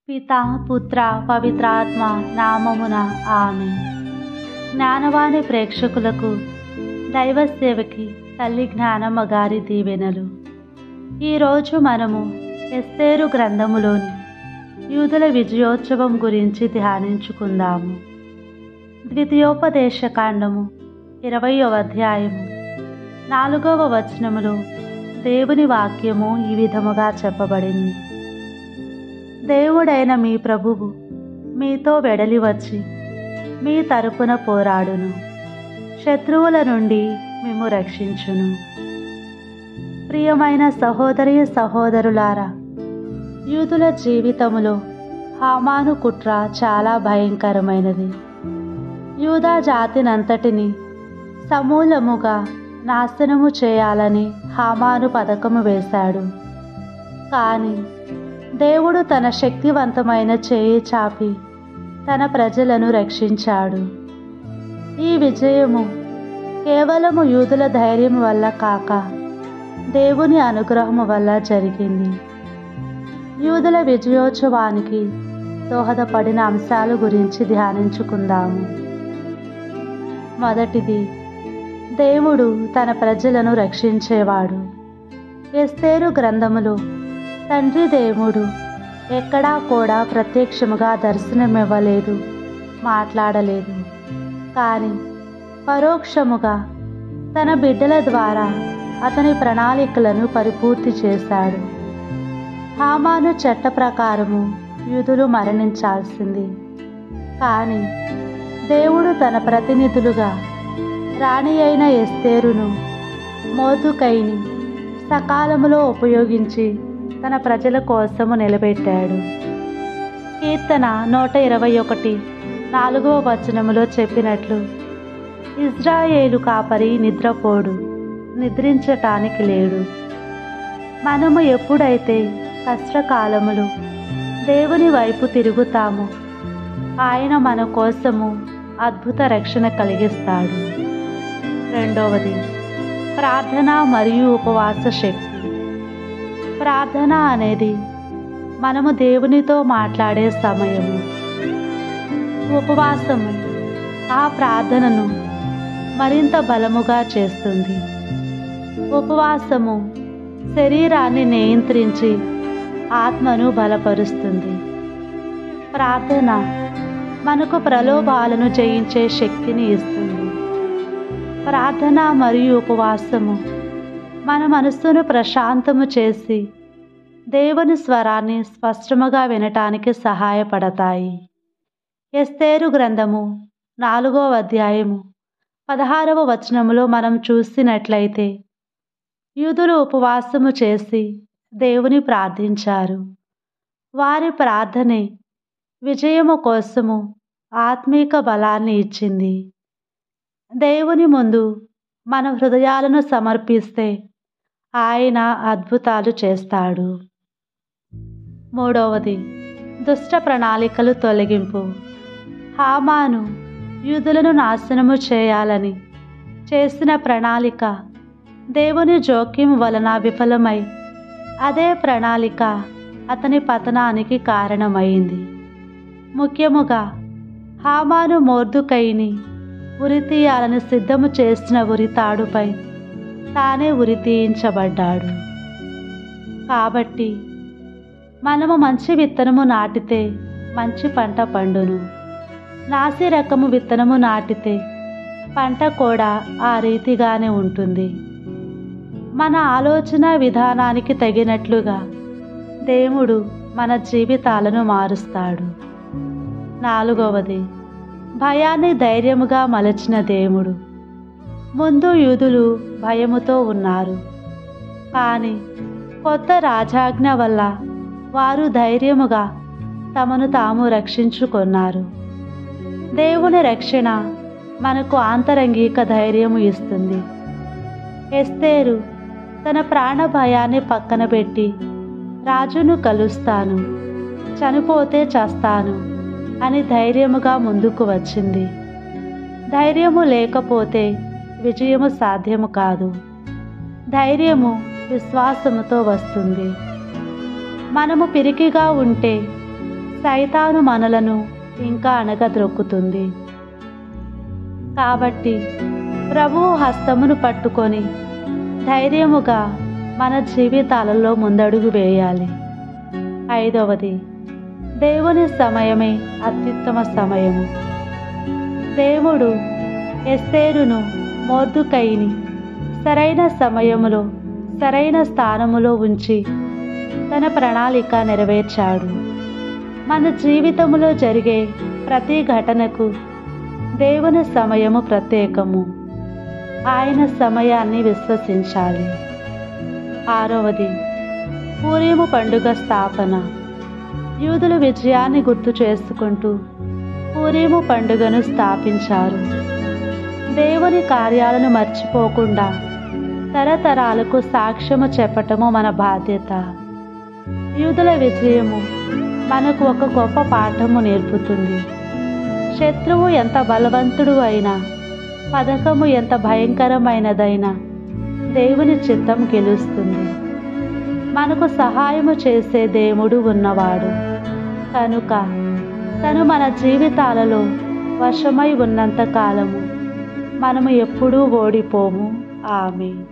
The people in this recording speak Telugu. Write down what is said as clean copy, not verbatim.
పితా పుత్ర పవిత్రాత్మ నామమున ఆమేన్. జ్ఞానవాణి ప్రేక్షకులకు దైవ సేవకి తల్లి జ్ఞానమ్మ గారి దీవెనలు. ఈరోజు మనము ఎస్తేరు గ్రంథములోని యూదుల విజయోత్సవం గురించి ధ్యానించుకుందాము. ద్వితీయోపదేశకాండము 20వ అధ్యాయము 4వ వచనములో దేవుని వాక్యము ఈ విధముగా చెప్పబడింది. దేవుడైన మీ ప్రభువు మీతో వెడలి వచ్చి మీ తరపున పోరాడును, శత్రువుల నుండి మిమ్ము రక్షించును. ప్రియమైన సహోదరి సహోదరులారా, యూదుల జీవితములో హామాను కుట్ర చాలా భయంకరమైనది. యూదా జాతినంతటిని సమూలముగా నాశనము చేయాలని హామాను పథకము వేశాడు. కానీ దేవుడు తన శక్తివంతమైన చేయి చాపి తన ప్రజలను రక్షించాడు. ఈ విజయము కేవలము యూదుల ధైర్యం వల్ల కాక దేవుని అనుగ్రహము వల్ల జరిగింది. యూదుల విజయోత్సవానికి దోహదపడిన అంశాల గురించి ధ్యానించుకుందాము. మొదటిది, దేవుడు తన ప్రజలను రక్షించేవాడు. ఎస్తేరు గ్రంథములో తండ్రి దేవుడు ఎక్కడా కూడా ప్రత్యక్షముగా దర్శనమివ్వలేదు, మాట్లాడలేదు. కానీ పరోక్షముగా తన బిడ్డల ద్వారా అతని ప్రణాళికలను పరిపూర్తి చేశాడు. హామాను చట్ట ప్రకారము యూదులు మరణించాల్సింది. కానీ దేవుడు తన ప్రతినిధులుగా రాణి అయిన ఎస్తేరును, మోర్దుకైని సకాలములో ఉపయోగించి తన ప్రజల కోసము నిలబెట్టాడు. కీర్తన 121:4వ వచనములో చెప్పినట్లు, ఇజ్రాయేలు కాపరి నిద్రపోడు, నిద్రించటానికి లేడు. మనము ఎప్పుడైతే కష్టకాలములో దేవుని వైపు తిరుగుతామో ఆయన మన కోసము అద్భుత రక్షణ కలిగిస్తాడు. రెండవది, ప్రార్థన మరియు ఉపవాస శక్తి. ప్రార్థన అనేది మనము దేవునితో మాట్లాడే సమయము. ఉపవాసము ఆ ప్రార్థనను మరింత బలముగా చేస్తుంది. ఉపవాసము శరీరాన్ని నియంత్రించి ఆత్మను బలపరుస్తుంది. ప్రార్థన మనకు ప్రలోభాలను జయించే శక్తిని ఇస్తుంది. ప్రార్థన మరియు ఉపవాసము మన మనస్సును ప్రశాంతము చేసి దేవుని స్వరాన్ని స్పష్టముగా వినటానికి సహాయపడతాయి. ఎస్తేరు గ్రంథము 4వ అధ్యాయము 16వ వచనములో మనం చూసినట్లయితే యూదులు ఉపవాసము చేసి దేవుని ప్రార్థించారు. వారి ప్రార్థనే విజయము కోసము ఆత్మీక బలాన్ని ఇచ్చింది. దేవుని ముందు మన హృదయాలను సమర్పిస్తే ఆయన అద్భుతాలు చేస్తాడు. మూడవది, దుష్ట ప్రణాళికలు తొలగింపు. హామాను యూదులను నాశనము చేయాలని చేసిన ప్రణాళిక దేవుని జోక్యం వలన విఫలమై అదే ప్రణాళిక అతని పతనానికి కారణమైంది. ముఖ్యముగా హామాను మోర్దుకైని ఉరితీయాలని సిద్ధము చేసిన ఉరితాడుపై తానే ఉరితీయించబడ్డాడు. కాబట్టి మనము మంచి విత్తనము నాటితే మంచి పంట పండును. నాసి రకము విత్తనము నాటితే పంట కూడా ఆ రీతిగానే ఉంటుంది. మన ఆలోచన విధానానికి తగినట్లుగా దేవుడు మన జీవితాలను మారుస్తాడు. నాలుగవది, భయాన్ని ధైర్యముగా మలచిన దేవుడు. ముందు యూదులు భయముతో ఉన్నారు. కానీ కొత్త రాజాజ్ఞ వల్ల వారు ధైర్యముగా తమను తాము రక్షించుకున్నారు. దేవుని రక్షణ మనకు ఆంతరంగిక ధైర్యము ఇస్తుంది. ఎస్తేరు తన ప్రాణ భయాన్ని పక్కన పెట్టి రాజును కలుస్తాను, చనిపోతే చస్తాను అని ధైర్యముగా ముందుకు వచ్చింది. ధైర్యము లేకపోతే విజయము సాధ్యము కాదు. ధైర్యము విశ్వాసముతో వస్తుంది. మనము పిరికిగా ఉంటే సైతాను మనలను ఇంకా అణగద్రొక్కుతుంది. కాబట్టి ప్రభువు హస్తమును పట్టుకొని ధైర్యముగా మన జీవితాలలో ముందడుగు వేయాలి. 5వది, దేవుని సమయమే అత్యుత్తమ సమయము. దేవుడు ఎస్తేరును, మొర్దెకైని సరైన సమయములో సరైన స్థానములో ఉంచి తన ప్రణాళిక నెరవేర్చాడు. మన జీవితములో జరిగే ప్రతి ఘటనకు దేవుని సమయము ప్రత్యేకము. ఆయన సమయాన్ని విశ్వసించాలి. 6వది, పూరీము పండుగ స్థాపన. యూదులు విజయాన్ని గుర్తు చేసుకుంటూ పూరీము పండుగను స్థాపించారు. దేవుని కార్యాలను మర్చిపోకుండా తరతరాలకు సాక్ష్యము చెప్పటము మన బాధ్యత. యూదుల విజయము మనకు ఒక గొప్ప పాఠము నేర్పుతుంది. శత్రువు ఎంత బలవంతుడు అయినా, పథకము ఎంత భయంకరమైనదైనా దేవుని చిత్తం గెలుస్తుంది. మనకు సహాయము చేసే దేవుడు ఉన్నవాడు కనుక తను మన జీవితాలలో వశమై ఉన్నంత కాలము మనము ఎప్పుడూ ఓడిపోము. ఆమేన్.